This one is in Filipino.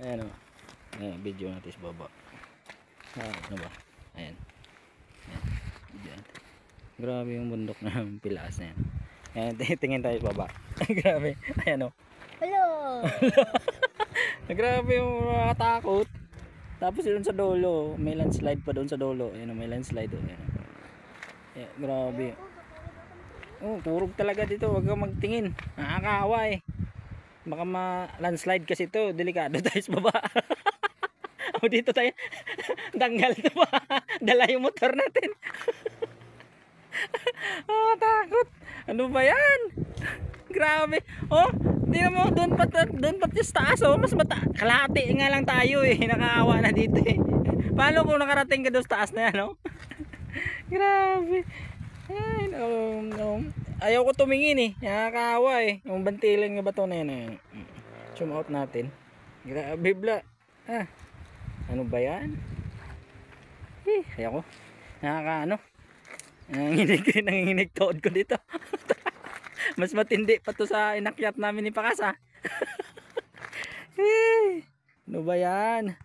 Ayan o. Ayan, video natin sa baba. Ano ba? Ayan. Ayan. Video natin. Grabe yung bundok ng Pilaas na yan. Ayan, tingin tayo sa baba. Grabe. Ayan o. Hello! Grabe yung makatakot. Tapos doon sa dulo, may landslide pa doon sa dulo. Ayan o, may landslide o. Ayan. Ayan, grabe. Oh, turog talaga dito. Huwag kang magtingin. Nakakaawa eh. Baka ma-landslide kasi ito. Delikado tayo sa baba. O dito tayo. Tanggal ito pa. Dala yung motor natin. Takot. Ano ba yan? Grabe. Oh, tingnan mo. Doon pa sa taas. Oh. Mas kalahati nga lang tayo eh. Nakakaawa na dito eh. Paano kung nakarating ka doon sa taas na yan? Oh? Grabe. Ay, ayaw ko tumingin eh. Nakakaawa eh. Yung bantilan nga bato na yan. Zoom out natin. Grabe bla. Ano ba yan? Ayaw ko. Nakakaano. Nanginginig tood ko dito. Mas matindi pa to sa inakyat namin ni Pakasa. Ano ba yan?